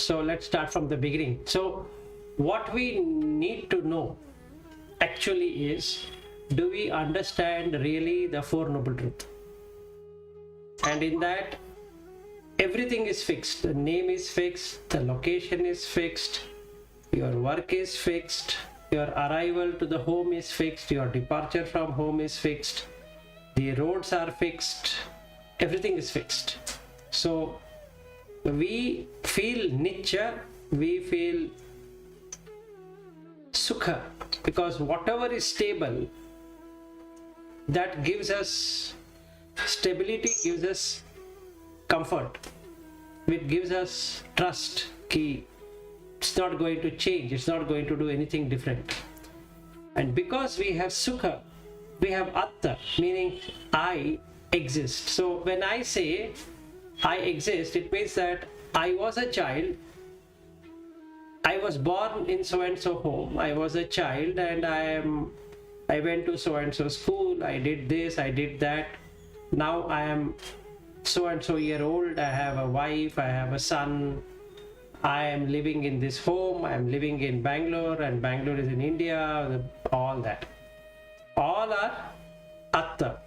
So let's start from the beginning. So what we need to know actually is, do we understand really the Four Noble Truths? And in that, everything is fixed. The name is fixed, the location is fixed, your work is fixed, your arrival to the home is fixed, your departure from home is fixed, the roads are fixed, everything is fixed. So we feel nitya, we feel sukha, because whatever is stable, that gives us stability, gives us comfort, it gives us trust ki it's not going to change, it's not going to do anything different. And because we have sukha, we have atta, meaning I exist. So when I say I exist, it means that I was a child, I was born in so and so home, I was a child, and I went to so and so school, I did this, I did that. Now I am so and so year old, I have a wife, I have a son, I am living in this home, I am living in Bangalore, and Bangalore is in India, all that. All are atta.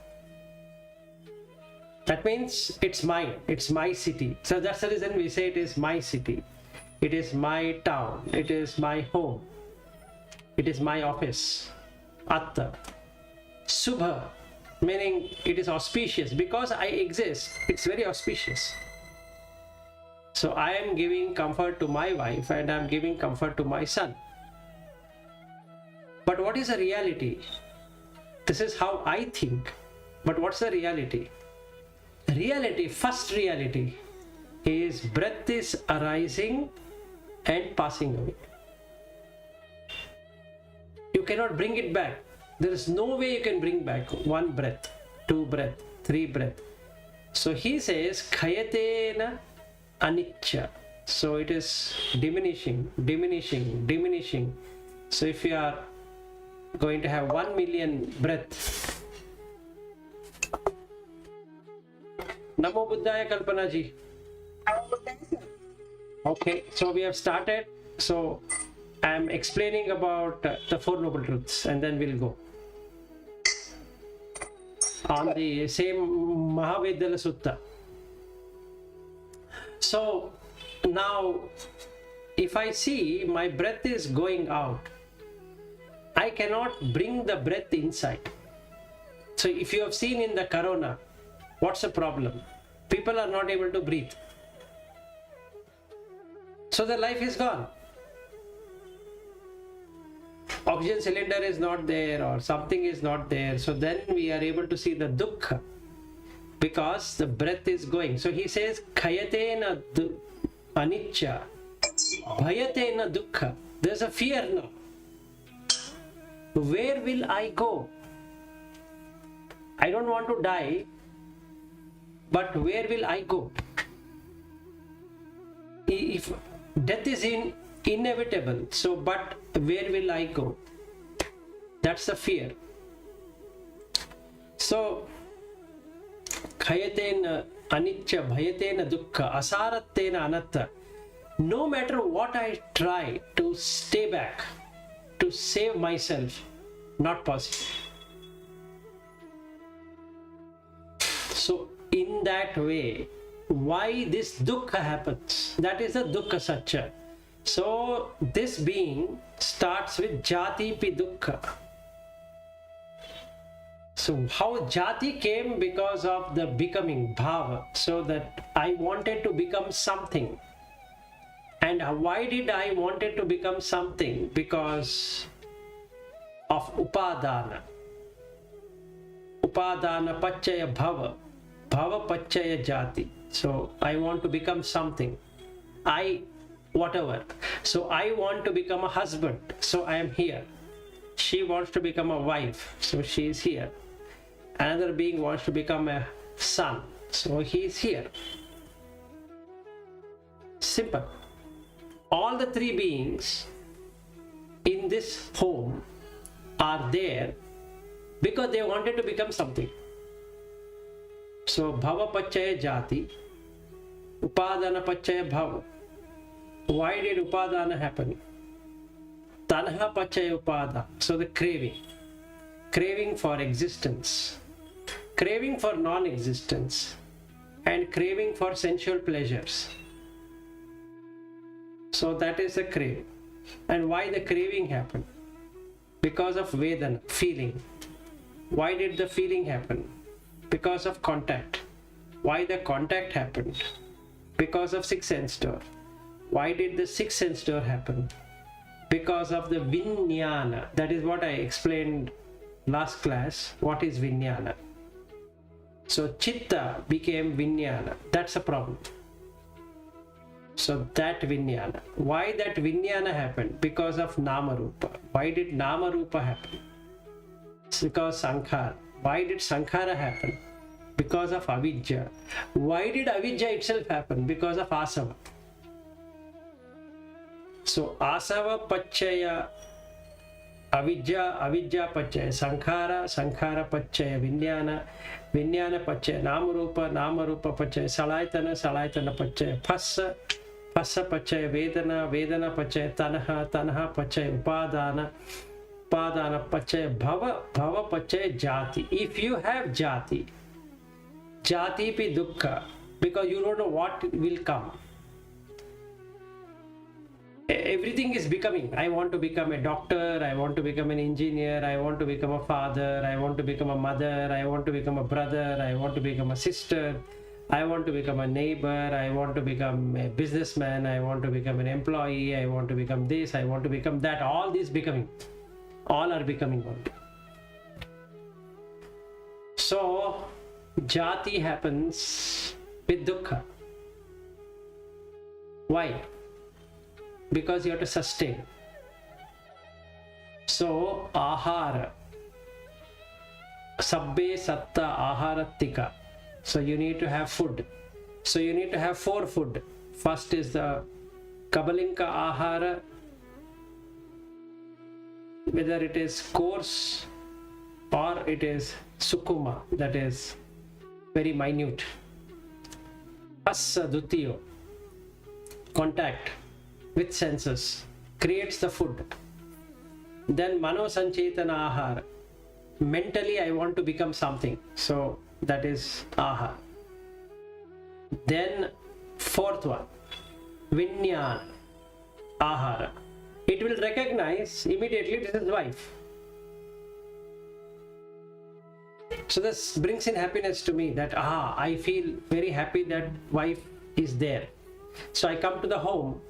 That means it's mine, it's my city. So that's the reason we say it is my city, it is my town, it is my home, it is my office. Atta. Subha, meaning it is auspicious. Because I exist, it's very auspicious. So I am giving comfort to my wife and I am giving comfort to my son. But what is the reality? This is how I think. But what's the reality? Reality, first reality is breath is arising and passing away. You cannot bring it back. There is no way you can bring back one breath, two breath, three breath. So he says khayatena anicca. So it is diminishing, diminishing, diminishing. So if you are going to have 1 million breath. Namo Buddhaya Kalpana ji. Okay, so we have started. So I am explaining about the Four Noble Truths, and then we'll go on the same Mahāvedallasutta. So now if I see my breath is going out, I cannot bring the breath inside. So if you have seen in the corona, what's the problem? People are not able to breathe. So their life is gone. Oxygen cylinder is not there or something is not there. So then we are able to see the dukkha because the breath is going. So he says, khayatena anicca, bhayatena dukkha. There's a fear now. Where will I go? I don't want to die, but where will I go? If death is inevitable, so but where will I go? That's the fear. So khayatena anicca, bhayatena dukkha, asaratena anatta. No matter what I try to stay back, to save myself, not possible. So in that way, why this dukkha happens? That is the dukkha satcha. So this being starts with jati pi dukkha. So how jati came? Because of the becoming bhava. So that I wanted to become something. And why did I wanted to become something? Because of upadana. Upadana pacchaya bhava. Bhava pacchaya jati. So I want to become something. Whatever. So I want to become a husband. So I am here. She wants to become a wife. So she is here. Another being wants to become a son. So he is here. Simple. All the three beings in this home are there because they wanted to become something. So bhava pacchaya jati, upadana pacchaya bhava. Why did upadana happen? Tanha pachaya upada. So the craving for existence, craving for non-existence, and craving for sensual pleasures. So that is the craving. And why the craving happened? Because of Vedana, feeling. Why did the feeling happen? Because of contact. Why the contact happened? Because of sixth sense door. Why did the sixth sense door happen? Because of the Vijnana. That is what I explained last class. What is Vijnana? So Chitta became Vijnana. That's a problem. So that Vijnana. Why that Vijnana happened? Because of Nama Rupa. Why did Nama Rupa happen? It's because Sankhara. Why did Sankhara happen? Because of Avidya. Why did Avidya itself happen? Because of Asava. So Asava Pachaya Avidya, Avidya Pachaya Sankhara, Sankhara Pachaya Vijnana, Vijnana Pachaya Namarupa, Namarupa Pachaya Salaytana, Salaytana Pachaya Phassa, Phassa Pachaya Vedana, Vedana Pachaya Tanaha, Tanaha Pachaya Upadana, Upadana Pachaya Bhava, Bhava Pachaya Jati. If you have Jati, Jati pi dukkha, because you don't know what will come. Everything is becoming. I want to become a doctor, I want to become an engineer, I want to become a father, I want to become a mother, I want to become a brother, I want to become a sister, I want to become a neighbor, I want to become a businessman, I want to become an employee, I want to become this, I want to become that. All these becoming. All are becoming one. So Jati happens with dukkha. Why? Because you have to sustain. So ahara, sabbe satta aharattika. So you need to have food. So you need to have 4 food. First is the kabalinka ahara, whether it is coarse or it is sukuma, that is very minute. Assa dutiyo, contact with senses creates the food. Then mano sanchetana ahara, mentally I want to become something, so that is ahara. Then 4th one, vijnana ahara, it will recognize immediately this is wife. So this brings in happiness to me, that I feel very happy that wife is there. So I come to the home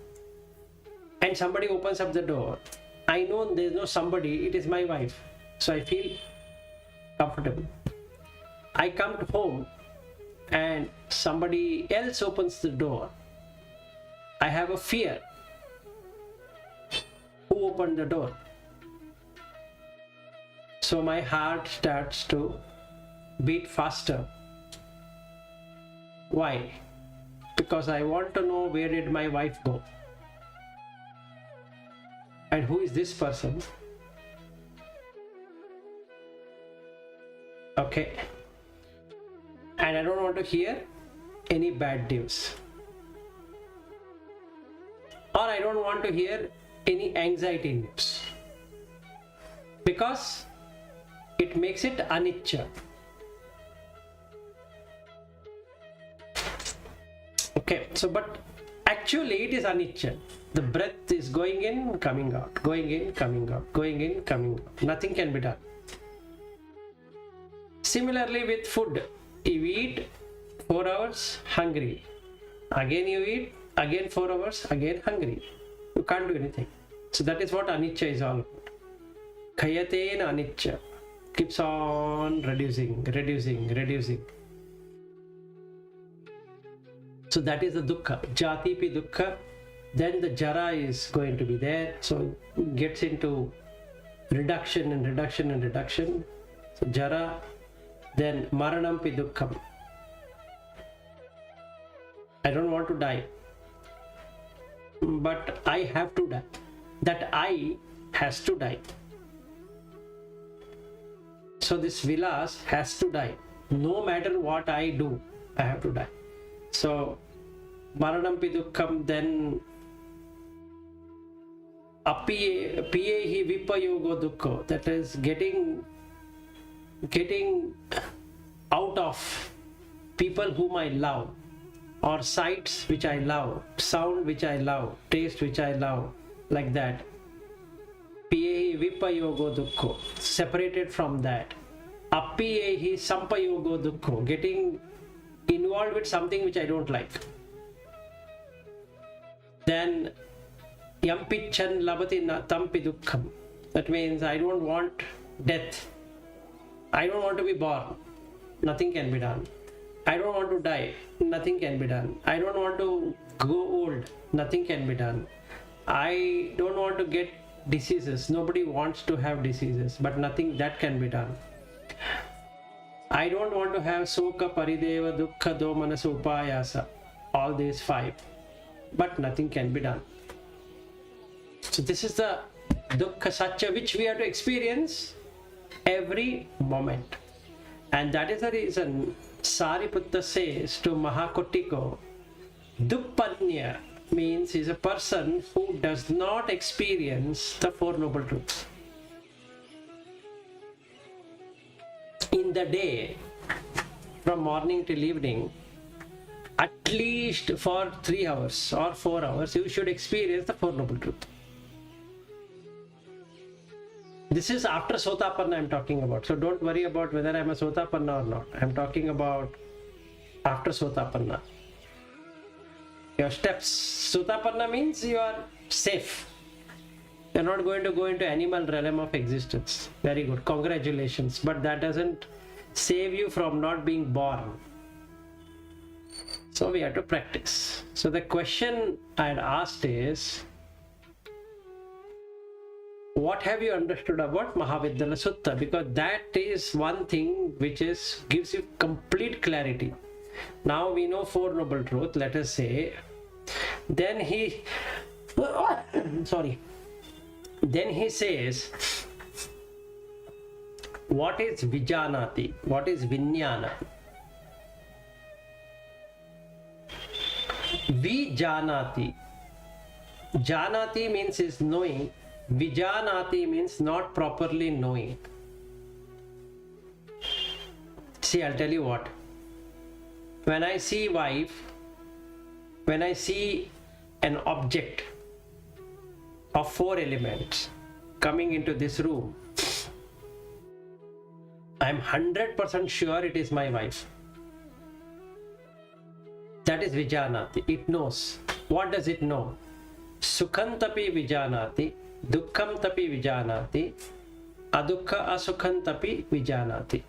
and somebody opens up the door. I know there is no somebody, it is my wife. So I feel comfortable. I come to home and somebody else opens the door. I have a fear. Who opened the door? So my heart starts to beat faster. Why? Because I want to know where did my wife go? And who is this person? Okay. And I don't want to hear any bad news. Or I don't want to hear any anxiety news. Because it makes it anicca. Okay, so but actually it is anicca. The breath is going in, coming out, going in, coming out, going in, coming out. Nothing can be done. Similarly with food, you eat 4 hours, hungry. Again you eat, again 4 hours, again hungry. You can't do anything. So that is what anicca is all about. Khayatena anicca. Keeps on reducing, reducing, reducing. So that is the dukkha. Jati pi dukkha. Then the jara is going to be there. So it gets into reduction and reduction and reduction. So jara. Then maranam pi dukkham. I don't want to die. But I have to die. That I has to die. So this vilas has to die. No matter what I do, I have to die. So maranam pi dukkham, then Piyehi vipayogo dukkho, that is getting out of people whom I love, or sights which I love, sound which I love, taste which I love, like that. Piyehi vipayogo dukkho, separated from that. Appiyehi sampayogo dukkho, getting involved with something which I don't like. Then yampichan labati tampi dukkham, that means I don't want death. I don't want to be born, nothing can be done. I don't want to die, nothing can be done. I don't want to go old, nothing can be done. I don't want to get diseases, nobody wants to have diseases, but nothing that can be done. I don't want to have soka, parideva, dukkha, domanasa, upayasa, all these 5, but nothing can be done. So this is the dukkha satya which we have to experience every moment, and that is the reason Sariputta says to Mahakotiko, Duppanya means is a person who does not experience the Four Noble Truths. In the day, from morning till evening, at least for 3 hours or 4 hours, you should experience the Four Noble Truths. This is after Sotapanna I am talking about. So don't worry about whether I am a Sotapanna or not. I am talking about after Sotapanna. Your steps. Sotapanna means you are safe. You are not going to go into animal realm of existence. Very good. Congratulations. But that doesn't save you from not being born. So we have to practice. So the question I had asked is, what have you understood about Mahāvedallasutta? Because that is one thing which gives you complete clarity. Now we know Four Noble Truths, let us say. Then he then he says, what is Vijanati? What is Vijnana? Vijanati. Janati means is knowing. Vijanati means not properly knowing. See, I'll tell you what. When I see wife, when I see an object of 4 elements coming into this room, I'm 100% sure it is my wife. That is Vijanati. It knows. What does it know? Sukhantapi Vijanati, Dukkham tapi Vijanati, Adukha Asukhantapi Vijanati.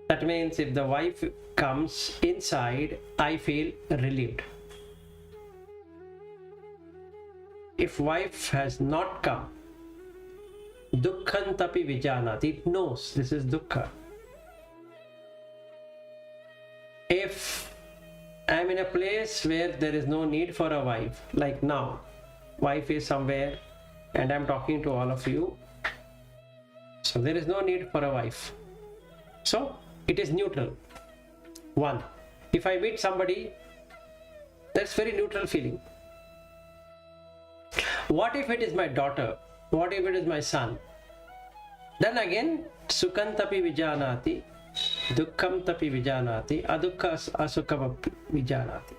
That means if the wife comes inside, I feel relieved. If wife has not come, Dukkhantapi Vijanati, it knows this is Dukkha. If I am in a place where there is no need for a wife, like now, wife is somewhere and I am talking to all of you, so there is no need for a wife. So it is neutral. 1. If I meet somebody, that's very neutral feeling. What if it is my daughter? What if it is my son? Then again, Sukhantapi Vijanati, Dukkham tapi Vijanati, Adukha Asukha Vijanati.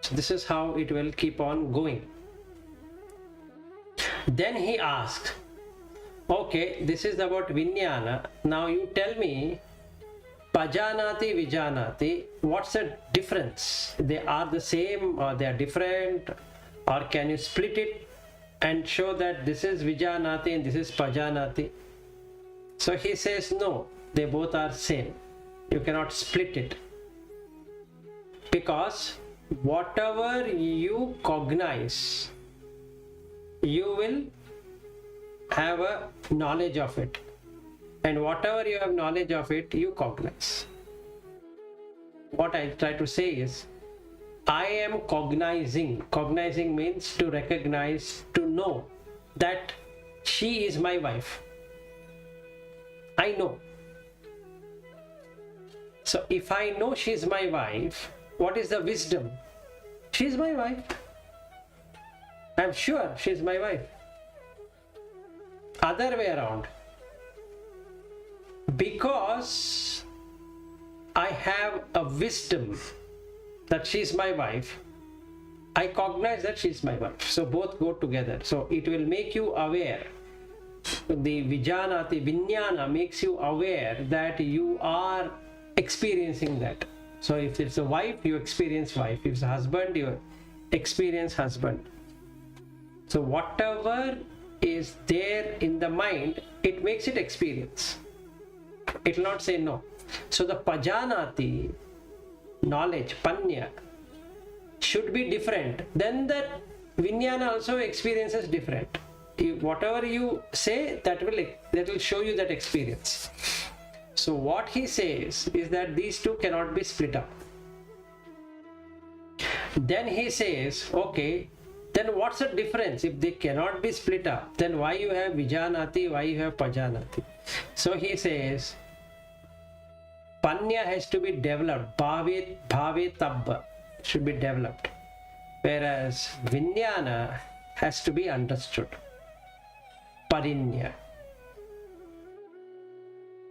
So this is how it will keep on going. Then he asked, okay, this is about Vijnana. Now you tell me, Pajanati, Vijanati, what's the difference? They are the same or they are different? Or can you split it and show that this is Vijanati and this is Pajanati? So he says, no, they both are same. You cannot split it. Because whatever you cognize, you will have a knowledge of it. And whatever you have knowledge of it, you cognize. What I try to say is, I am cognizing. Cognizing means to recognize, to know that she is my wife. I know. So if I know she is my wife, what is the wisdom? She is my wife. I'm sure she's my wife. Other way around. Because I have a wisdom that she's my wife, I cognize that she's my wife. So both go together. So it will make you aware. The vijanati, vinyana makes you aware that you are experiencing that. So if it's a wife, you experience wife. If it's a husband, you experience husband. So whatever is there in the mind, it makes it experience. It will not say no. So the pajanati, knowledge, panya, should be different. Then that vinyana also experiences different. Whatever you say, that will show you that experience. So what he says is that these two cannot be split up. Then he says, okay, then what's the difference? If they cannot be split up, then why you have vijanati, why you have pajanati? So he says, panya has to be developed, bhave tabba should be developed, whereas vinyana has to be understood, parinya.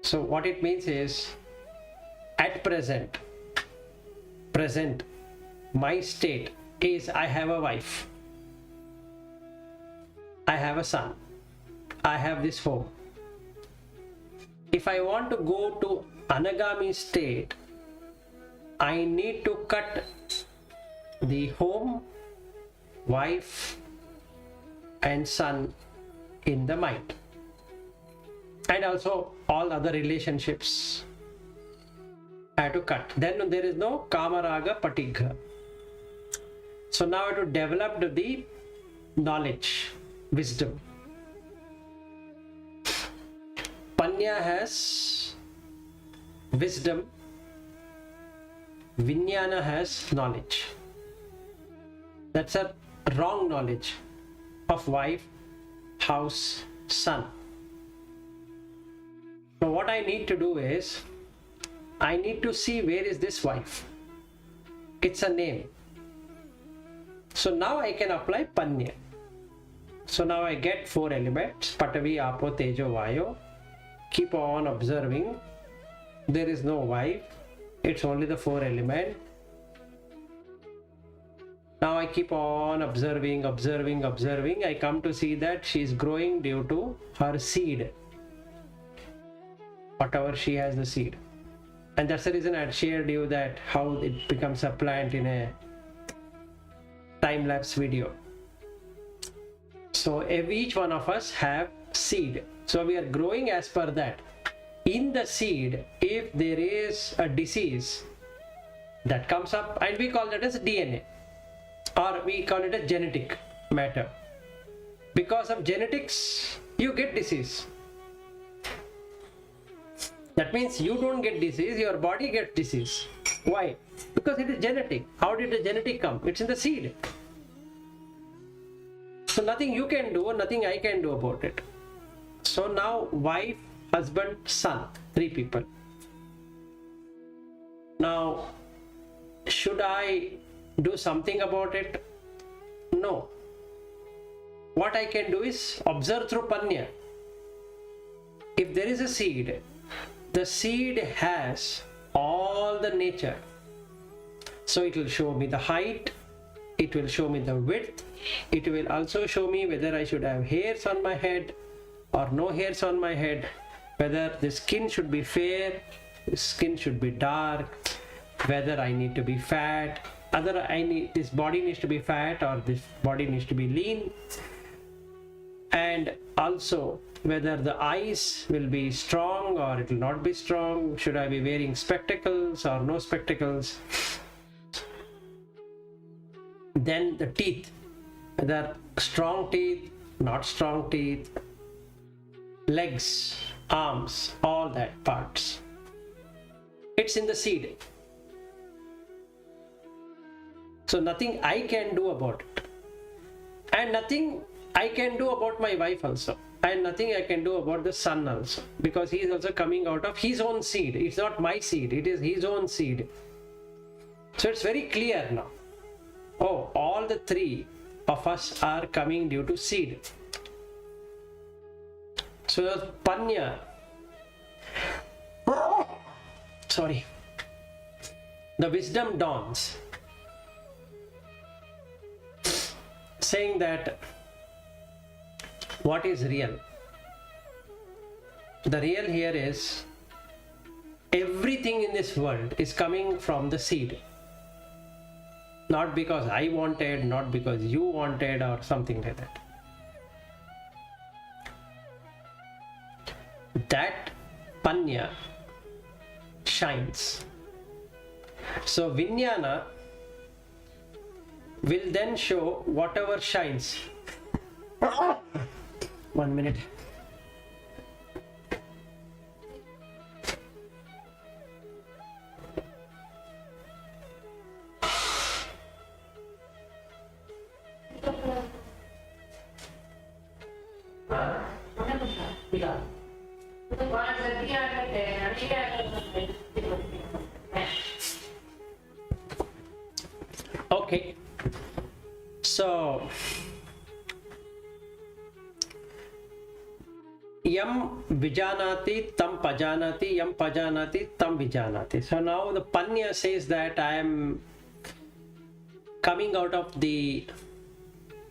So what it means is, at present, my state is I have a wife, I have a son, I have this home. If I want to go to anagami state, I need to cut the home, wife and son in the mind, and also all other relationships I have to cut. Then there is no kamaraga patigha. So now I have to develop the knowledge, wisdom. Panya has wisdom, vinyana has knowledge. That's a wrong knowledge of wife, house, son. So what I need to do is, I need to see where is this wife. It's a name. So now I can apply panya. So now I get 4 elements, Patavi, Apo, Tejo, Vayo. Keep on observing. There is no wife. It's only the 4 elements. Now I keep on observing. I come to see that she is growing due to her seed. Whatever she has the seed. And that's the reason I had shared you that how it becomes a plant in a time-lapse video. So each one of us have seed. So we are growing as per that. In the seed, if there is a disease that comes up, and we call that as DNA, or we call it a genetic matter. Because of genetics, you get disease. That means you don't get disease, your body gets disease. Why? Because it is genetic. How did the genetic come? It's in the seed. So nothing you can do, nothing I can do about it. So now wife, husband, son, 3 people. Now, should I do something about it? No. What I can do is observe through panya. If there is a seed, the seed has all the nature. So it will show me the height, it will show me the width, it will also show me whether I should have hairs on my head or no hairs on my head, whether the skin should be fair, the skin should be dark, whether I need to be fat, this body needs to be fat or this body needs to be lean, and also whether the eyes will be strong or it will not be strong, should I be wearing spectacles or no spectacles. Then the teeth, whether strong teeth, not strong teeth, legs, arms, all that parts. It's in the seed. So nothing I can do about it. And nothing I can do about my wife also. And nothing I can do about the son also. Because he is also coming out of his own seed. It's not my seed, it is his own seed. So it's very clear now. Oh, all the 3 of us are coming due to seed. So panya, the wisdom dawns, saying that what is real? The real here is everything in this world is coming from the seed. Not because I wanted, not because you wanted, or something like that. That panya shines. So vijnana will then show whatever shines. 1 minute. Okay, so yam vijanati tam pajanati, yam pajanati tam vijanati. So now the panya says that I am coming out of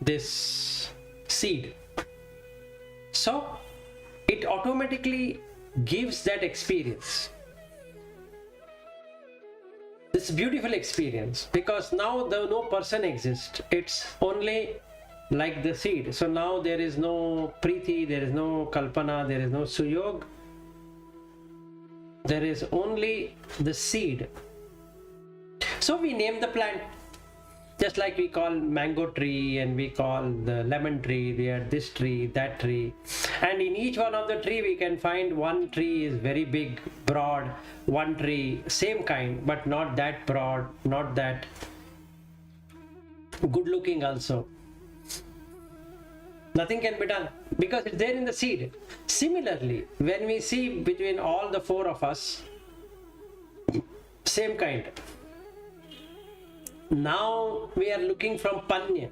this seed. So it automatically gives that experience. This beautiful experience, because now no person exists. It's only like the seed. So now there is no priti, there is no kalpana, there is no suyog. There is only the seed. So we name the plant. Just like we call mango tree and we call the lemon tree, we are this tree, that tree. And in each one of the tree we can find one tree is very big, broad, one tree, same kind, but not that broad, not that good looking also. Nothing can be done because it's there in the seed. Similarly, when we see between all the four of us, same kind. Now we are looking from panya.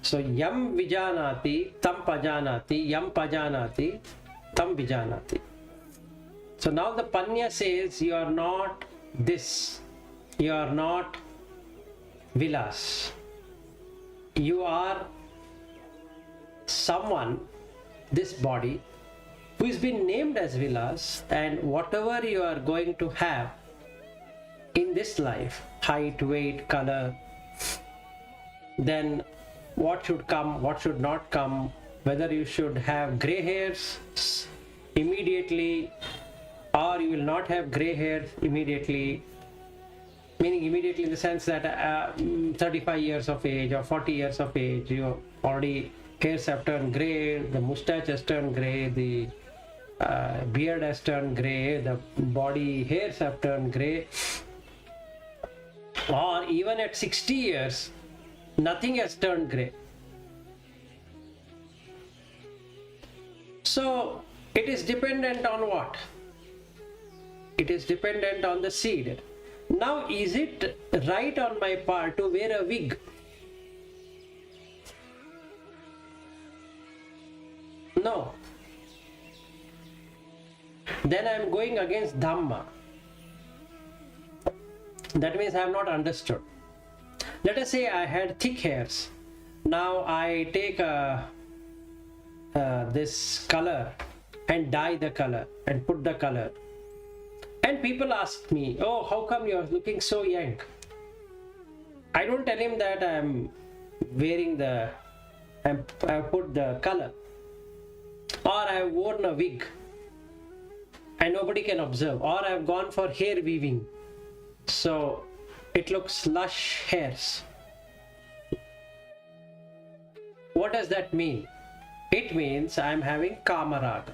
So yam vijanati tam pajanati, yam pajanati tam vijanati. So now the panya says you are not this, you are not Vilas, you are someone, this body, who has been named as Vilas, and whatever you are going to have in this life, height, weight, color, then what should come, what should not come, whether you should have gray hairs immediately or you will not have gray hairs immediately, meaning immediately in the sense that 35 years of age or 40 years of age, you already hairs have turned gray, the mustache has turned gray, the beard has turned gray, the body hairs have turned gray. Or even at 60 years, nothing has turned gray. So it is dependent on what? It is dependent on the seed. Now, is it right on my part to wear a wig? No. Then I am going against Dhamma. That means I have not understood. Let us say I had thick hairs. Now I take this color and dye the color and put the color. And people ask me, oh, how come you are looking so young? I don't tell him that I am wearing I put the color. Or I have worn a wig and nobody can observe. Or I have gone for hair weaving. So it looks lush hairs. What does that mean? It means I am having kamaraga.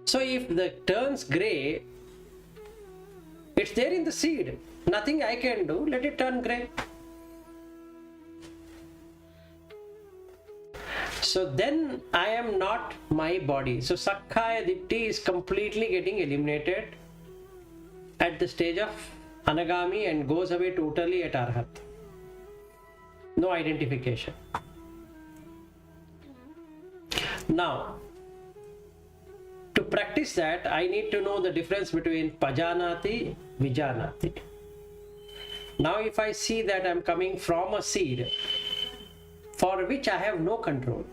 So if the turns gray, it's there in the seed. Nothing I can do, let it turn gray. So then I am not my body. So Sakkaya Ditti is completely getting eliminated at the stage of anagami and goes away totally at arhat. No identification. Now, to practice that, I need to know the difference between pajanati, vijanati. Now, if I see that I'm coming from a seed for which I have no control,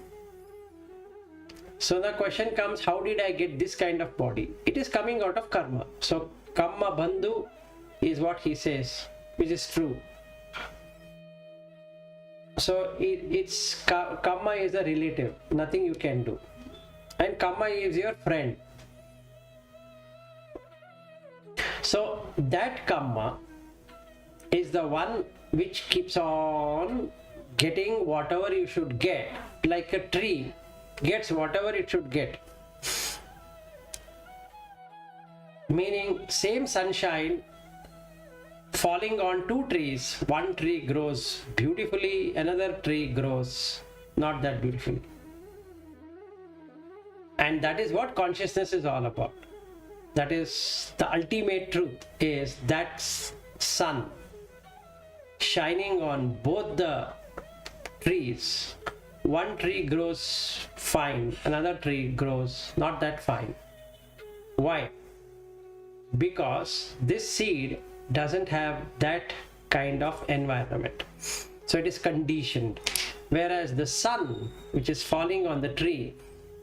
so the question comes, how did I get this kind of body? It is coming out of karma. So, karma bandhu is what he says, which is true. So, it's karma is a relative, nothing you can do. And karma is your friend. So, that karma is the one which keeps on getting whatever you should get, like a tree gets whatever it should get. Meaning, same sunshine falling on two trees, one tree grows beautifully, another tree grows not that beautifully. And that is what consciousness is all about. That is the ultimate truth, is that sun shining on both the trees. One tree grows fine, another tree grows not that fine. Why? Because this seed doesn't have that kind of environment. So it is conditioned. Whereas the sun, which is falling on the tree,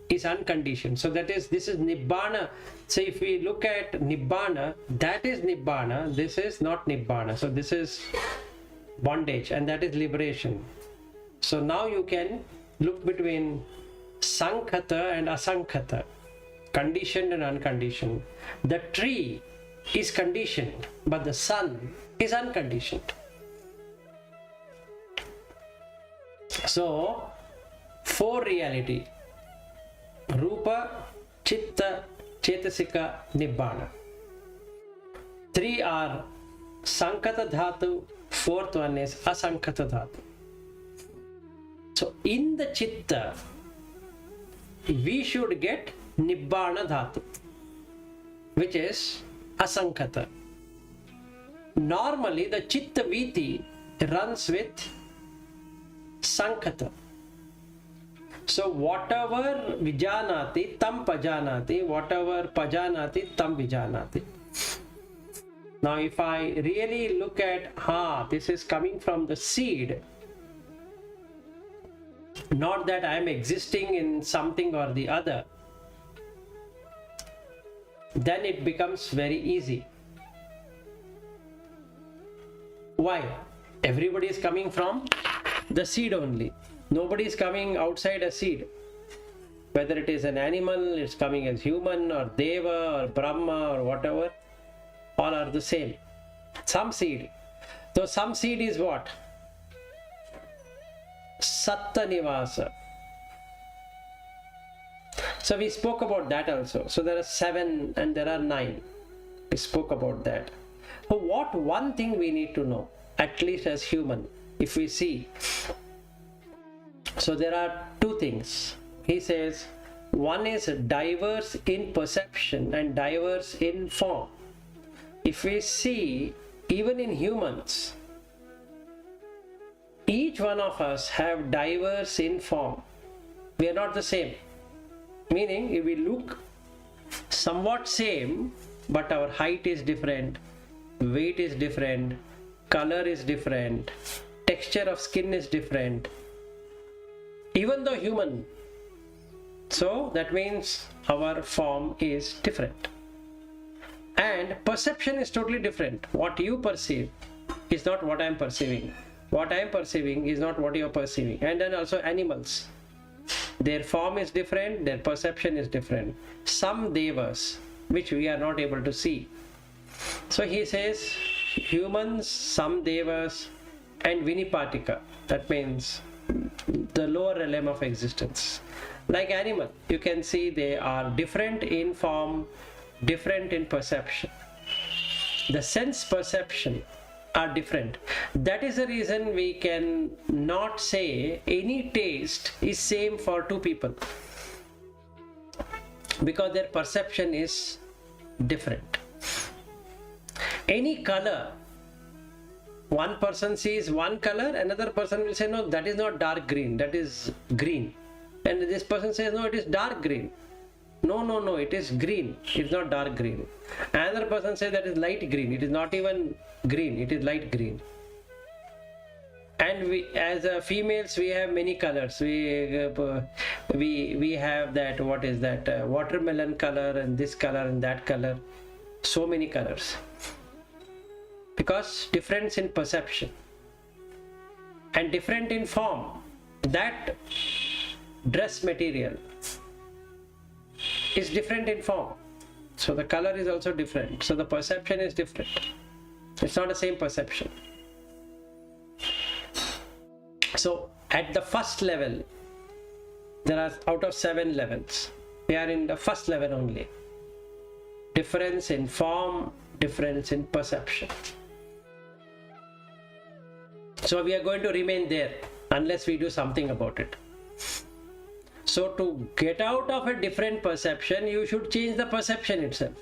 is unconditioned. So this is nibbana. So if we look at nibbana, that is nibbana, this is not nibbana. So this is bondage and that is liberation. So now you can look between sankhata and asankhata, conditioned and unconditioned. The tree is conditioned, but the sun is unconditioned. So, four reality: Rupa, Chitta, Chetasika, Nibbana. Three are Sankhata Dhatu, fourth one is Asankhata Dhatu. So, in the Chitta, we should get Nibbana Dhatu, which is Asankhata. Normally, the Chitta Viti runs with Sankhata. So, whatever Vijanati, tam pajanati, whatever pajanati, tam vijanati. Now, if I really look at, this is coming from the seed, not that I am existing in something or the other, then it becomes very easy. Why? Everybody is coming from the seed only. Nobody is coming outside a seed. Whether it is an animal, it's coming as human or deva or brahma or whatever, all are the same. Some seed. So some seed is what? Satta Nivasa. So we spoke about that also. So there are 7 and there are 9. We spoke about that. So what one thing we need to know, at least as human, if we see. So there are 2 things. He says, one is diverse in perception and diverse in form. If we see, even in humans, each one of us have diverse in form. We are not the same. Meaning, if we look somewhat same, but our height is different, weight is different, color is different, texture of skin is different, even though human. So that means our form is different. And perception is totally different. What you perceive is not what I am perceiving. What I am perceiving is not what you are perceiving. And then also animals. Their form is different, their perception is different. Some devas, which we are not able to see. So he says, humans, some devas, and Vinipatika. That means the lower realm of existence. Like animal, you can see they are different in form, different in perception. The sense perception are different. That is the reason we can not say any taste is same for 2 people, because their perception is different. Any color, one person sees one color, another person will say, no, that is not dark green, that is green. And this person says, no, it is dark green. No, it is green, it's not dark green. Another person says that is light green, it is not even green, it is light green. And we, as females, we have many colors. We have that, what is that, watermelon color, and this color and that color. So many colors. Because difference in perception and different in form. That dress material is different in form, so the color is also different, so the perception is different. It's not the same perception. So at the first level, there are out of 7 levels, we are in the first level only. Difference in form, difference in perception. So we are going to remain there unless we do something about it. So to get out of a different perception, you should change the perception itself.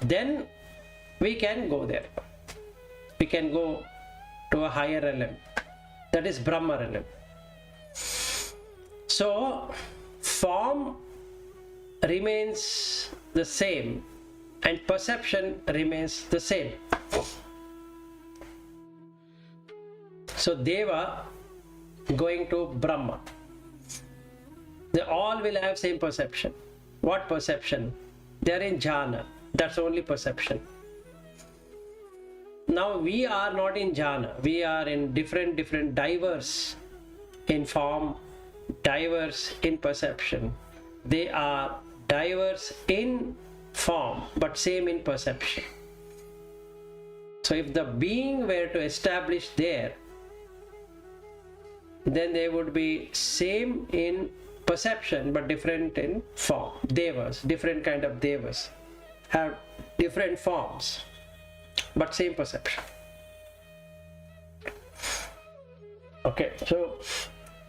Then we can go there. We can go to a higher realm, that is Brahma realm. So form remains the same and perception remains the same. So Deva going to Brahma, they all will have same perception. What perception? They are in jhana. That's only perception. Now we are not in jhana. We are in different, diverse in form, diverse in perception. They are diverse in form, but same in perception. So if the being were to establish there, then they would be same in perception but different in form. Devas, different kind of devas, have different forms but same perception. Okay, so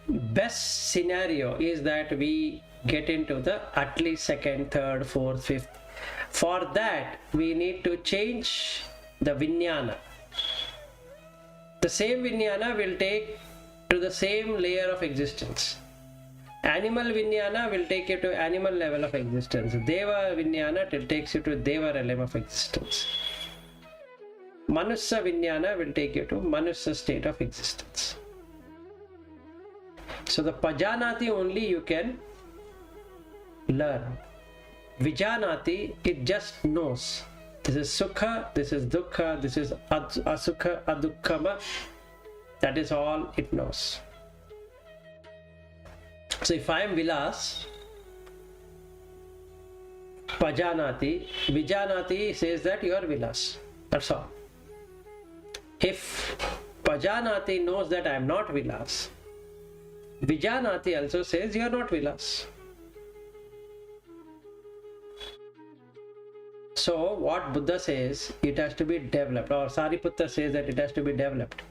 best scenario is that we get into the at least second, third, fourth, fifth. For that we need to change the vijnana. The same vijnana will take to the same layer of existence. Animal vijnana will take you to animal level of existence. Deva vijnana takes you to Deva realm of existence. Manusya vijnana will take you to Manusya state of existence. So the Pajanati only you can learn. Vijanati, it just knows. This is Sukha, this is Dukkha, this is Asukha, Adukkama. That is all it knows. So if I am Vilas, Pajanati, Vijanati says that you are Vilas. That's all. If Pajanati knows that I am not Vilas, Vijanati also says you are not Vilas. So what Buddha says, it has to be developed, or Sariputta says that it has to be developed.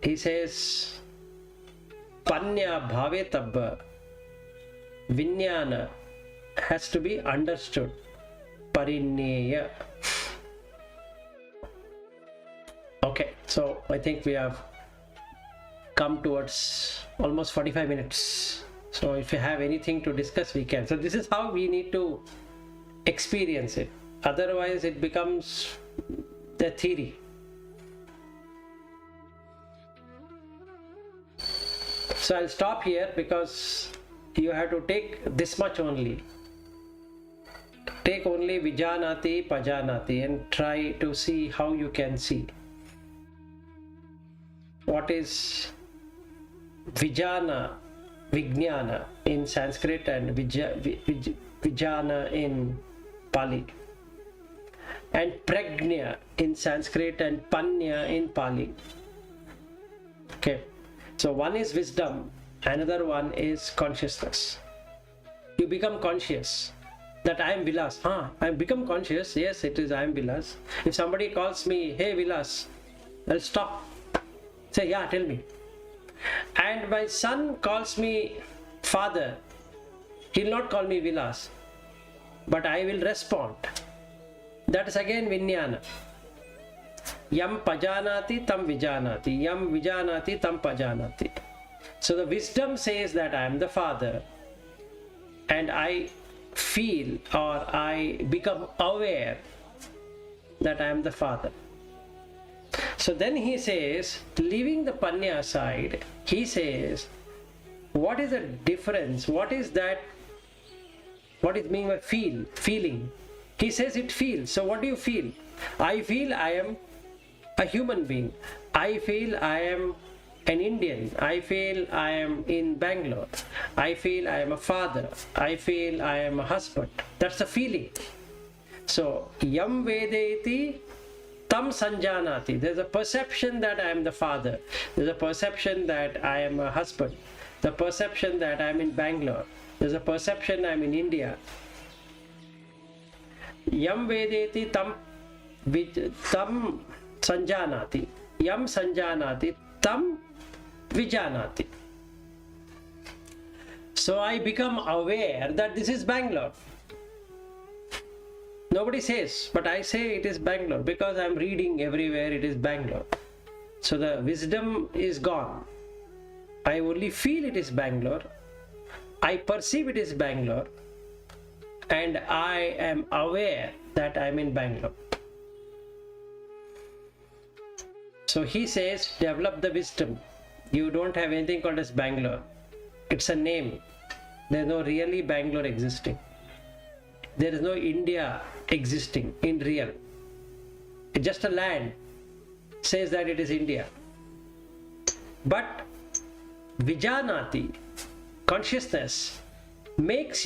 He says, Panya bhave tabba, Vijnana has to be understood. Parinneya. Okay, so I think we have come towards almost 45 minutes. So if you have anything to discuss, we can. So this is how we need to experience it. Otherwise, it becomes the theory. So I'll stop here because you have to take this much only. Take only Vijanati, Pajanati and try to see how you can see. What is Vijana, Vijnana in Sanskrit and Vijana in Pali, and Prajna in Sanskrit and Panya in Pali. Okay, so one is wisdom, another one is consciousness. You become conscious that I am Vilas. I become conscious. Yes, it is I am Vilas. If somebody calls me, hey Vilas, I'll stop. Say, yeah, tell me. And my son calls me father. He will not call me Vilas, but I will respond. That is again Vijnana. Yam pajanati tam vijanati. Yam vijanati tam pajanati. So the wisdom says that I am the father, and I feel or I become aware that I am the father. So then he says, leaving the panya aside, he says, what is the difference? What is that? What is mean by feeling? He says it feels. So what do you feel? I feel I am a human being. I feel I am an Indian. I feel I am in Bangalore. I feel I am a father. I feel I am a husband. That's the feeling. So yam vedeti tam sanjanati. There's a perception that I am the father. There's a perception that I am a husband. The perception that I am in Bangalore. There's a perception I am in India. Yam vedeti tam sanjanati. Yam sanjanati tam vijanati. So I become aware that this is Bangalore. Nobody says, but I say it is Bangalore because I am reading everywhere it is Bangalore. So the wisdom is gone. I only feel it is Bangalore. I perceive it is Bangalore. And I am aware that I am in Bangalore. So he says, develop the wisdom. You don't have anything called as Bangalore. It's a name. There is no really Bangalore existing. There is no India existing in real. It's just a land says that it is India. But Vijanati, consciousness, makes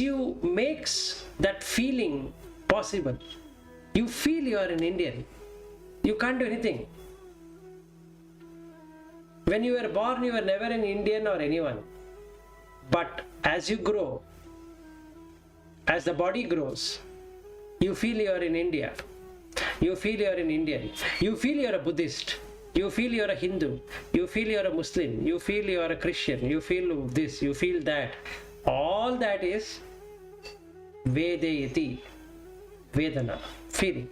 that feeling possible. You feel you are an Indian. You can't do anything. When you were born, you were never an Indian or anyone. But as you grow, as the body grows, you feel you are in India. You feel you are an Indian. You feel you are a Buddhist. You feel you are a Hindu. You feel you are a Muslim. You feel you are a Christian. You feel this. You feel that. All that is Vedayati, Vedana, feeling.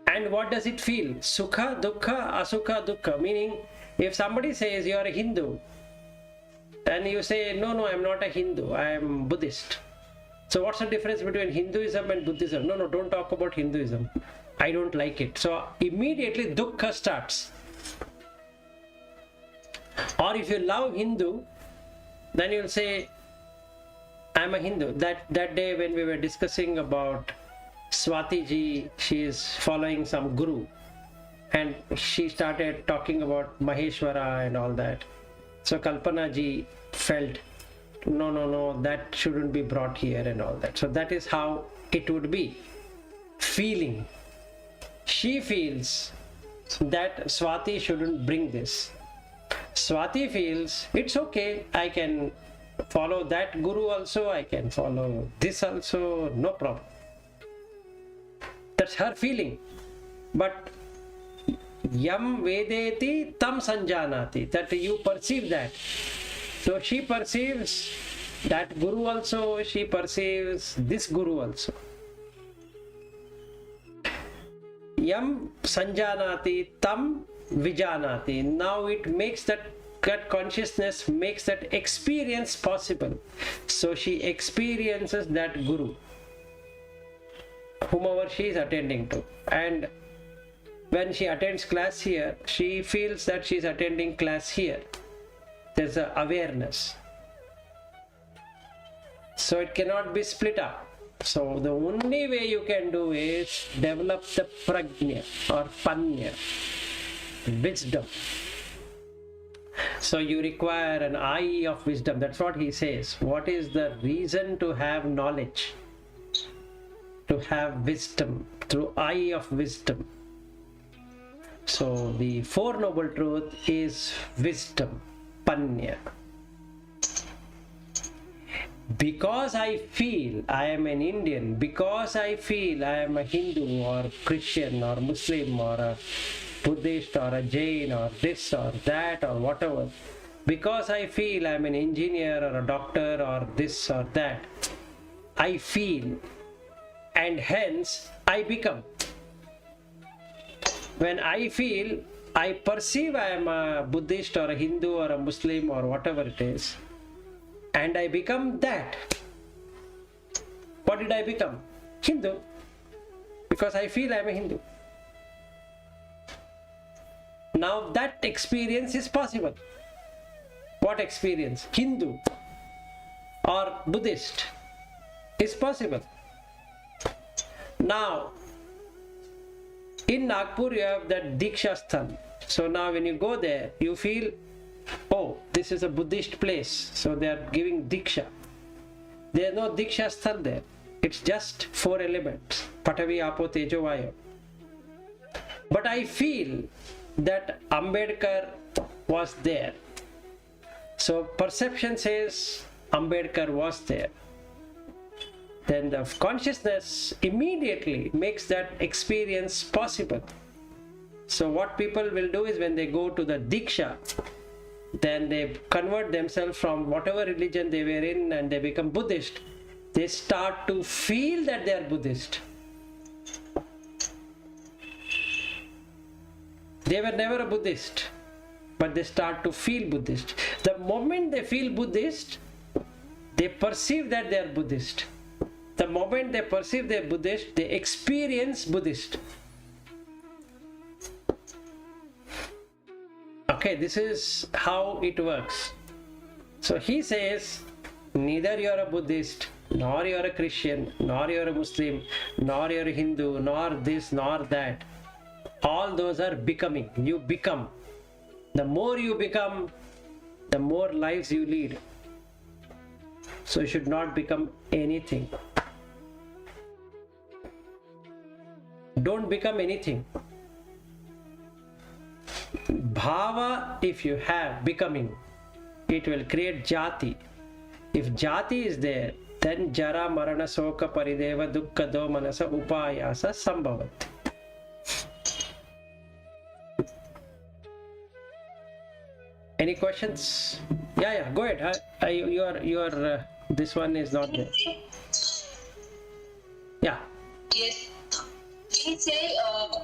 And what does it feel? Sukha, dukkha, asukha, dukkha. Meaning, if somebody says you are a Hindu, and you say, no, I am not a Hindu, I am Buddhist. So what's the difference between Hinduism and Buddhism? No, don't talk about Hinduism. I don't like it. So immediately dukkha starts. Or if you love Hindu, then you'll say, I'm a Hindu. That day when we were discussing about Swati ji, she is following some guru, and she started talking about Maheshwara and all that. So Kalpana ji felt, no, that shouldn't be brought here and all that. So that is how it would be. Feeling. She feels that Swati shouldn't bring this. Swati feels, it's okay, I can follow that guru also, I can follow this also, no problem. That's her feeling. But yam vedeti tam sanjanati, that you perceive that. So she perceives that guru also, she perceives this guru also. Yam sanjanati tam vijanati. Now it makes that consciousness makes that experience possible. So she experiences that guru, whomever she is attending to. And when she attends class here, she feels that she is attending class here. There's an awareness. So it cannot be split up. So the only way you can do is develop the prajna or panya, wisdom. So you require an eye of wisdom. That's what he says. What is the reason to have knowledge? To have wisdom, through eye of wisdom. So the Four Noble Truth is wisdom, panya. Because I feel I am an Indian, because I feel I am a Hindu or Christian or Muslim or a Buddhist or a Jain or this or that or whatever, because I feel I am an engineer or a doctor or this or that, I feel and hence I become. When I feel, I perceive I am a Buddhist or a Hindu or a Muslim or whatever it is, and I become that. What did I become? Hindu. Because I feel I am a Hindu. Now that experience is possible. What experience? Hindu or Buddhist is possible. Now, in Nagpur you have that Diksha Sthan. So now when you go there, you feel, oh, this is a Buddhist place. So they are giving Diksha. There is no Diksha Sthan there. It's just 4 elements. Patavi, Apo, Tejo, Vayu. But I feel that Ambedkar was there. So perception says Ambedkar was there. Then the consciousness immediately makes that experience possible. So what people will do is when they go to the Diksha, then they convert themselves from whatever religion they were in and they become Buddhist. They start to feel that they are Buddhist. They were never a Buddhist, but they start to feel Buddhist. The moment they feel Buddhist, they perceive that they are Buddhist. The moment they perceive they are Buddhist, they experience Buddhist. Okay, this is how it works. So he says, neither you are a Buddhist, nor you are a Christian, nor you are a Muslim, nor you are a Hindu, nor this, nor that. All those are becoming. You become. The more you become, the more lives you lead. So you should not become anything. Don't become anything. Bhava, if you have becoming, it will create jati. If jati is there, then jara marana soka parideva dukkha do manasa upayasa sambhavat. Any questions? Yeah, go ahead. Your this one is not there. Yeah. Yes. We say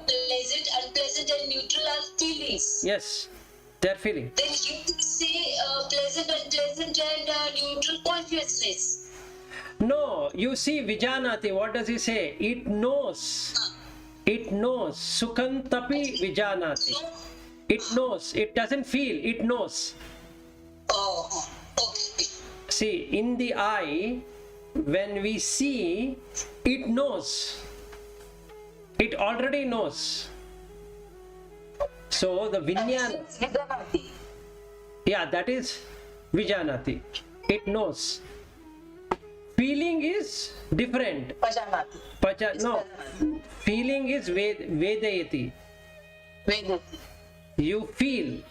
pleasant, unpleasant, and neutral are feelings. Yes, they're feeling. Then you say pleasant, unpleasant, and neutral consciousness. No, you see Vijanati. What does he say? It knows. It knows. Sukhantapi Vijanati. It knows. It doesn't feel. It knows. Oh, okay. See, in the eye, when we see, it knows. It already knows. So the Vinyana. Yeah, that is Vijanati. It knows. Feeling is different. No, feeling is Vedayati. Vedayati. You feel.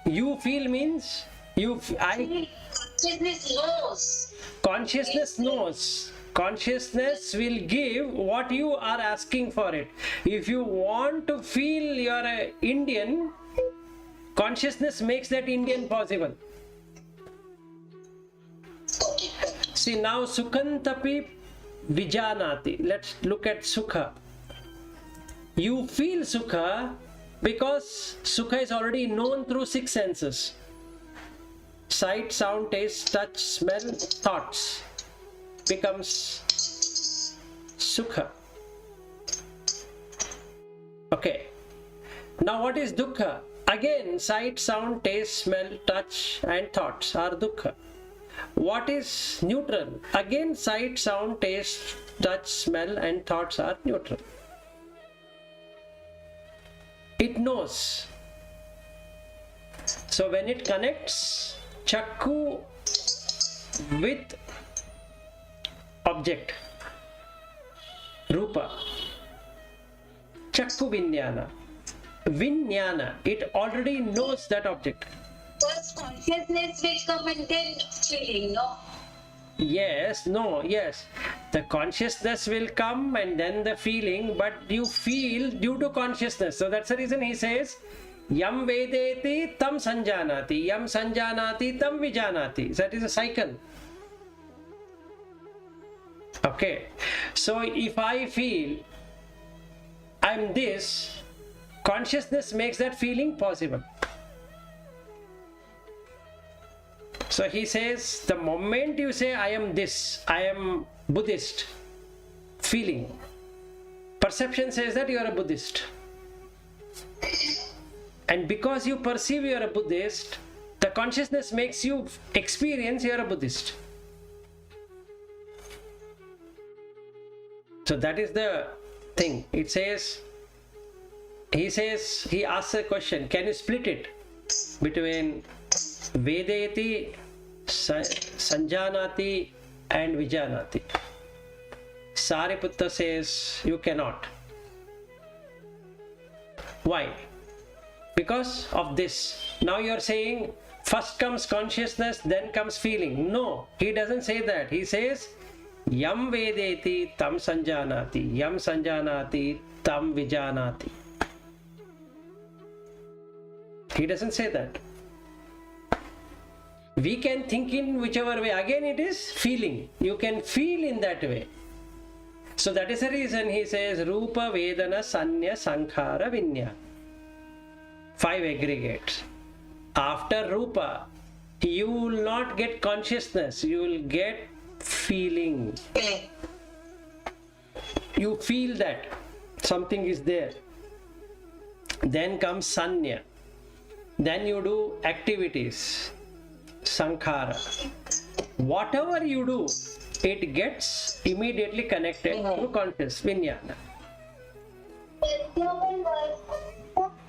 You feel means Consciousness knows. Consciousness knows. Consciousness will give what you are asking for it. If you want to feel you are an Indian, consciousness makes that Indian possible. See now Sukhantapi Vijanati. Let's look at Sukha. You feel Sukha because Sukha is already known through 6 senses. Sight, sound, taste, touch, smell, thoughts. Becomes Sukha. Okay. Now what is Dukkha? Again, sight, sound, taste, smell, touch and thoughts are Dukkha. What is neutral? Again, sight, sound, taste, touch, smell and thoughts are neutral. It knows. So when it connects Chakku with object, Rupa, Chakku Vinyana, it already knows that object. First consciousness will come and then feeling, no? Yes, no, yes. The consciousness will come and then the feeling, but you feel due to consciousness. So that's the reason he says, Yam Vedeti Tam Sanjanati, Yam Sanjanati Tam Vijanati. That is a cycle. Okay. So if I feel I'm this, consciousness makes that feeling possible. So he says, the moment you say I am this, I am Buddhist, feeling, perception says that you are a Buddhist. And because you perceive you are a Buddhist, the consciousness makes you experience you are a Buddhist. So that is the thing. He asks a question, can you split it between Vedeti, Sanjanati and Vijanati? Sariputta says you cannot. Why? Because of this. Now you are saying first comes consciousness, then comes feeling. No, he doesn't say that. He says Yam Vedeti Tam Sanjanati, Yam Sanjanati Tam Vijanati. He doesn't say that. We can think in whichever way. Again, it is feeling. You can feel in that way. So that is the reason he says Rupa, Vedana, Sanya, Sankhara, Vinya. 5 aggregates. After Rupa, you will not get consciousness. You will get feeling. You feel that something is there. Then comes Sanya. Then you do activities. Sankhara. Whatever you do, it gets immediately connected to conscious Vijnana.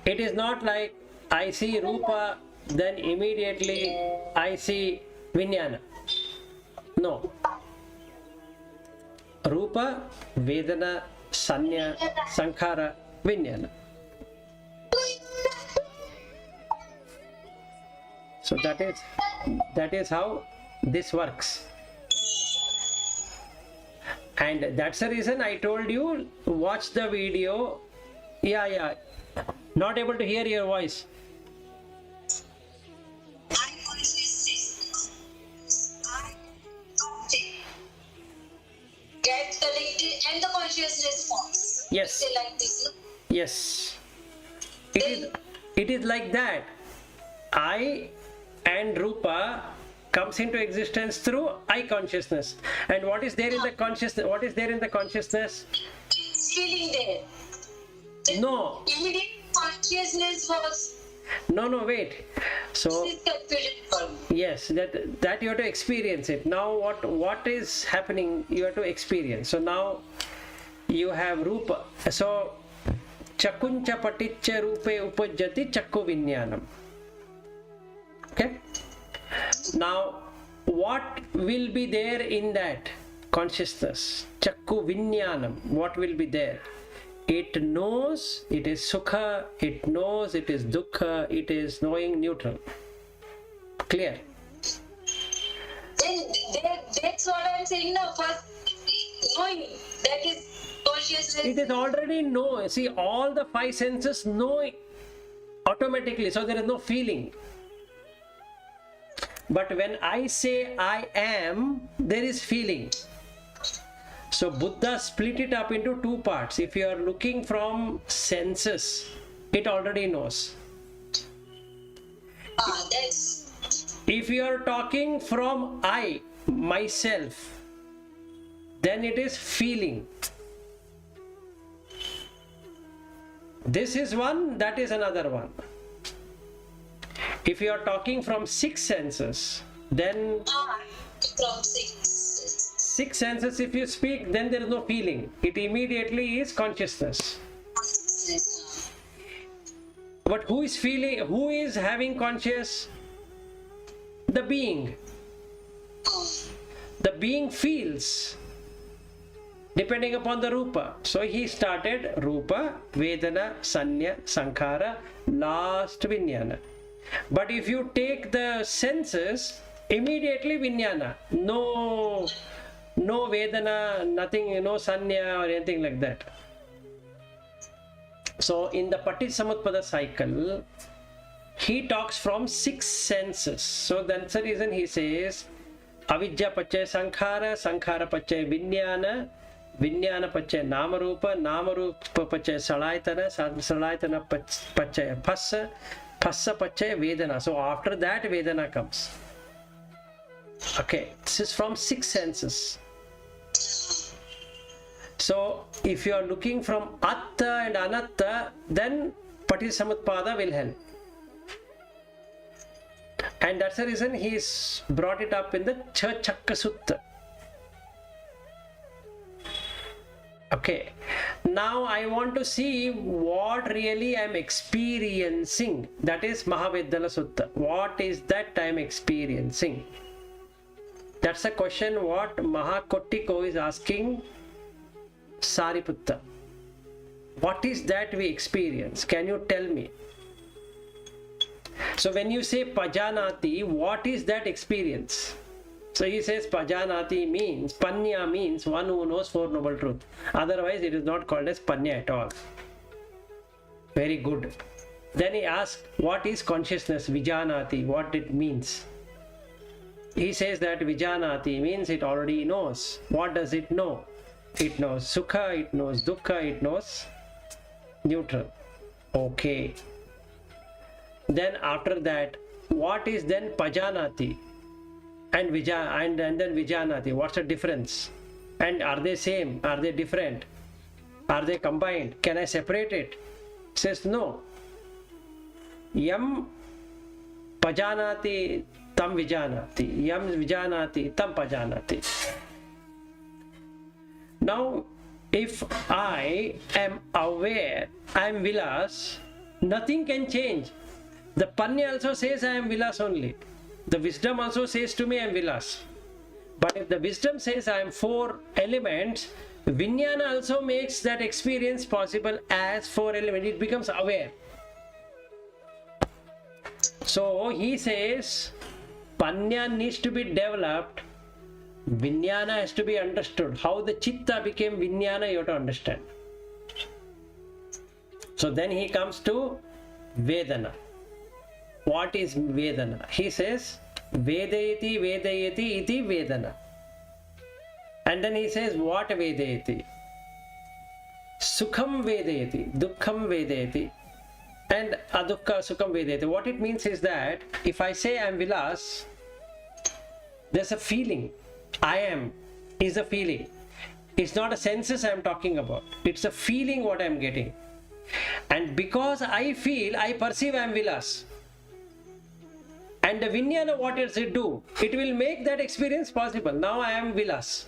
It is not like I see Rupa, then immediately I see Vijnana. No. Rupa, Vedana, Sanya, Sankhara, Vijnana. So that is how this works. And that's the reason I told you, watch the video. Yeah. Not able to hear your voice. Get collected and the consciousness forms. Yes. Say like this. Yes. It is like that. I and Rupa comes into existence through I consciousness. And what is there in the consciousness? What is there in the consciousness? Feeling there. No. Immediate consciousness was. No, wait. So yes, that you have to experience it. Now what is happening? You have to experience. So now you have Rupa. So Chakuncha paticca rupe upajjati chakku vinyanam. Okay. Now, what will be there in that consciousness? Chakku Vinyanam. What will be there? It knows it is Sukha, it knows it is Dukkha, it is knowing neutral. Clear? Then that's what I'm saying now. First, knowing that is consciousness. It is already know. See, all the 5 senses know automatically, so there is no feeling. But when I say I am, there is feeling. So Buddha split it up into 2 parts. If you are looking from senses, it already knows. If you are talking from I, myself, then it is feeling. This is one, that is another one. If you are talking from 6 senses, then from 6 senses, if you speak, then there is no feeling. It immediately is consciousness. But who is feeling? Who is having conscious? The being. The being feels depending upon the Rupa. So he started Rupa, Vedana, Sanya, Sankhara, last Vijnana. But if you take the senses, immediately Vijnana. No Vedana, nothing, no Sanya or anything like that. So in the Paticamutpada cycle, he talks from 6 senses. So that's the reason he says Avidya Pacchaya Sankhara, Sankhara Pacchaya Vijnana, Vijnana Pachaya Namarupa, Namarupa Pachaya Salayatana, Salayatana Pachaya Phassa, Phassa Pachaya Vedana. So after that Vedana comes. Okay, this is from 6 senses. So if you are looking from Atta and Anatta, then Patisamutpada will help. And that's the reason he's brought it up in the Chakka Sutta. Okay, now I want to see what really I am experiencing. That is Mahāvedallasutta. What is that I am experiencing? That's a question what Mahakottiko is asking Sariputta. What is that we experience? Can you tell me? So when you say Pajanati, what is that experience? So he says Pajanati means, Panya means one who knows Four Noble Truths. Otherwise it is not called as Panya at all. Very good. Then he asks, what is consciousness? Vijanati, what it means? He says that Vijanati means it already knows. What does it know? It knows Sukha, it knows Dukkha, it knows neutral. Okay. Then after that, what is then Pajanati and then Vijanati? What's the difference? And are they same? Are they different? Are they combined? Can I separate it? Says no. Yam Pajanati tam Vijanati. Yam Vijanati tam Pajanati. Now, if I am aware, I am Vilas, nothing can change. The Panya also says I am Vilas only. The wisdom also says to me I am Vilas. But if the wisdom says I am 4 elements, Vijnana also makes that experience possible as 4 elements. It becomes aware. So he says Panya needs to be developed. Vijnana has to be understood. How the Chitta became Vijnana, you have to understand. So then he comes to Vedana. What is Vedana? He says Vedayati Vedayati iti Vedana. And then he says what Vedayati? Sukham Vedayati, Dukkham Vedayati, and Adukha Sukham Vedayati. What it means is that if I say I am Vilas, there's a feeling. I am is a feeling. It's not a senses I am talking about. It's a feeling what I am getting. And because I feel, I perceive I am Vilas. And the Vijnana, what does it do? It will make that experience possible. Now I am Vilas.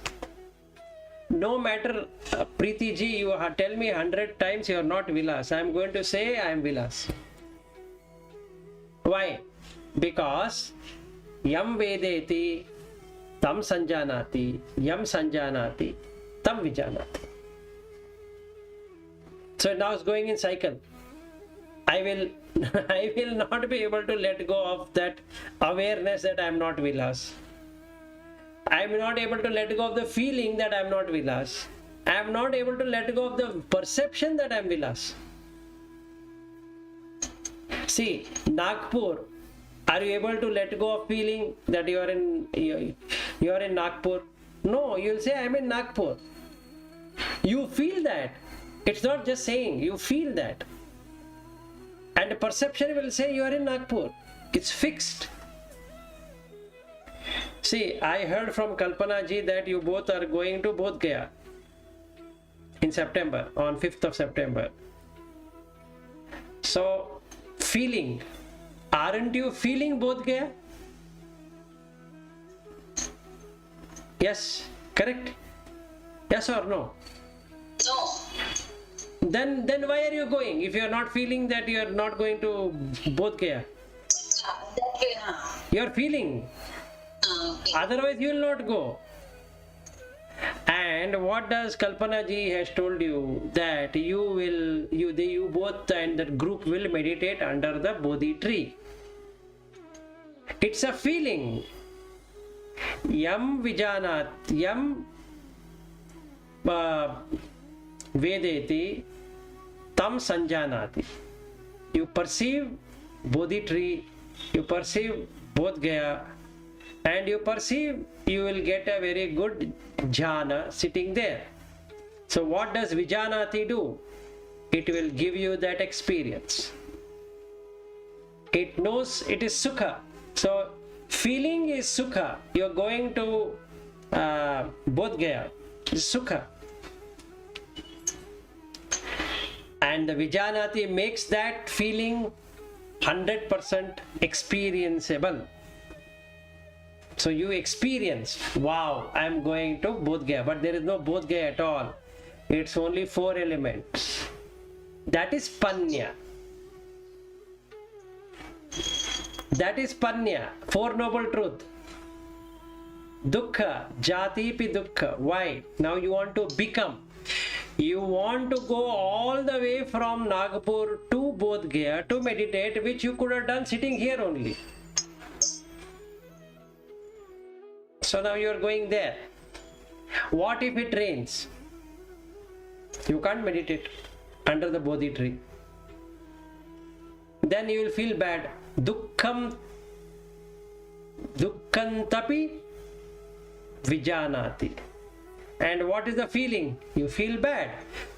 No matter, Preeti ji, you tell me 100 times you are not Vilas. I am going to say I am Vilas. Why? Because Yam Vedeti Tam Sanjanati, Yam Sanjanati, Tam Vijanati. So now it's going in cycle. I will not be able to let go of that awareness that I am not Vilas. I am not able to let go of the feeling that I am not Vilas. I am not able to let go of the perception that I am Vilas. See, Nagpur, are you able to let go of feeling that you are in Nagpur? No, you will say I am in Nagpur. You feel that. It's not just saying, you feel that. And the perception will say you are in Nagpur. It's fixed. See, I heard from Kalpana ji that you both are going to Bodh Gaya in September, on 5th of September. So, feeling. Aren't you feeling Bodh Gaya? Yes, correct? Yes or no? No. Then why are you going? If you are not feeling that you are not going to Bodh Gaya. That way, huh? You are feeling. Okay. Otherwise you will not go. And what does Kalpana ji has told you? That you both and that group will meditate under the Bodhi tree. It's a feeling. Yam Vijanat, Yam Vedeti, Tam Sanjanati. You perceive Bodhi tree, you perceive Bodh Gaya, and you perceive you will get a very good jhana sitting there. So what does Vijanati do? It will give you that experience. It knows it is Sukha. So feeling is Sukha. You are going to Bodh Gaya. It's Sukha. And the Vijanati makes that feeling 100% experienceable. So you experience, wow, I am going to Bodh Gaya, but there is no Bodh Gaya at all. It's only 4 elements. That is Panya. That is Panya, 4 noble truth. Dukkha, Jati pi Dukkha. Why? Now you want to become. You want to go all the way from Nagpur to Bodh Gaya to meditate, which you could have done sitting here only. So now you are going there. What if it rains? You can't meditate under the Bodhi tree. Then you will feel bad. Dukkhantapi Vijanati. And what is the feeling? You feel bad.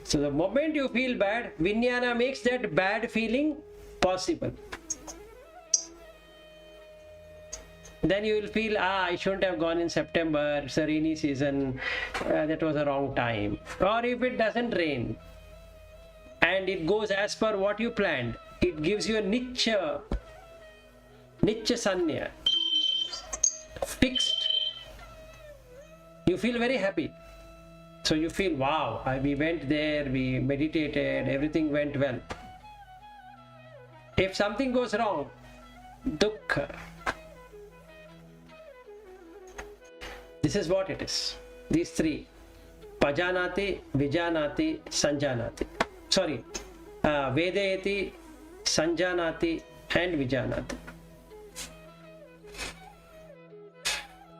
So the moment you feel bad, Vijnana makes that bad feeling possible. Then you will feel, I shouldn't have gone in September, it's a rainy season, that was a wrong time. Or if it doesn't rain and it goes as per what you planned, it gives you a Nichya Sanya, fixed. You feel very happy. So you feel, wow, we went there, we meditated, everything went well. If something goes wrong, Dukkha. This is what it is. These 3. Pajanati, Vijanati, Sanjanati. Sorry. Vedayati, Sanjanati and Vijanati.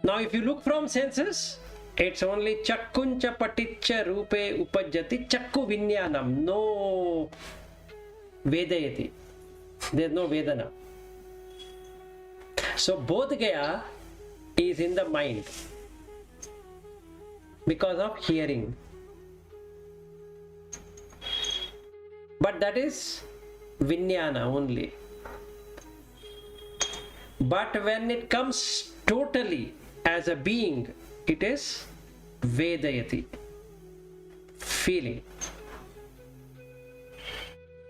Now if you look from senses, it's only Chakkuncha Paticha Rupe Upajjati Chakku Vinyanam. No Vedayati. There's no Vedana. So Bodh Gaya is in the mind because of hearing. But that is Vijnana only. But when it comes totally as a being, it is Vedayati, feeling.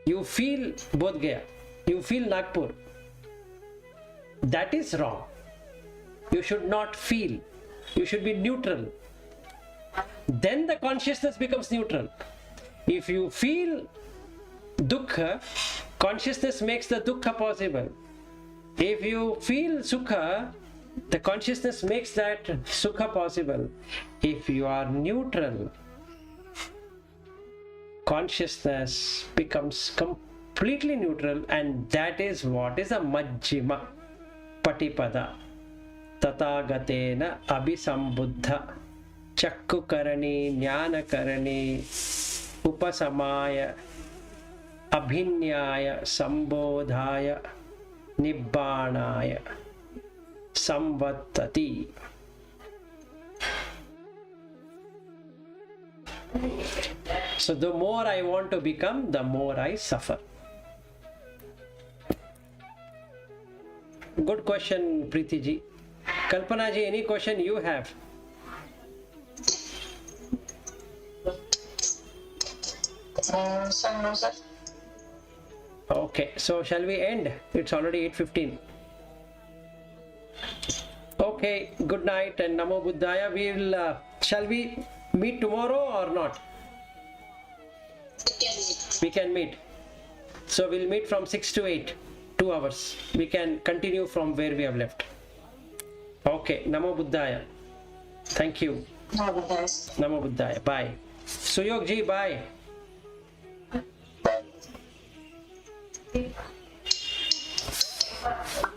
You feel Bodh Gaya, you feel Nagpur. That is wrong. You should not feel. You should be neutral. Then the consciousness becomes neutral. If you feel Dukkha, consciousness makes the Dukkha possible. If you feel Sukha, the consciousness makes that Sukha possible. If you are neutral, consciousness becomes completely neutral, and that is what is a Majjhima Patipada. Tathagatena Abhisambuddha Chakkukarani Jnanakarani Upasamaya Abhinyaya Sambodhaya Nibbanaya Samvattati. So the more I want to become, the more I suffer. Good question, Preeti ji. Kalpana ji, any question you have? No, sir. Okay, so shall we end? It's already 8:15. Okay, good night and Namo Buddhaya. Shall we meet tomorrow or not? We can meet. So we'll meet from 6 to 8, 2 hours. We can continue from where we have left. Okay, Namo Buddhaya. Thank you. Namo Buddhaya. Bye. Suyog ji, bye. Bye.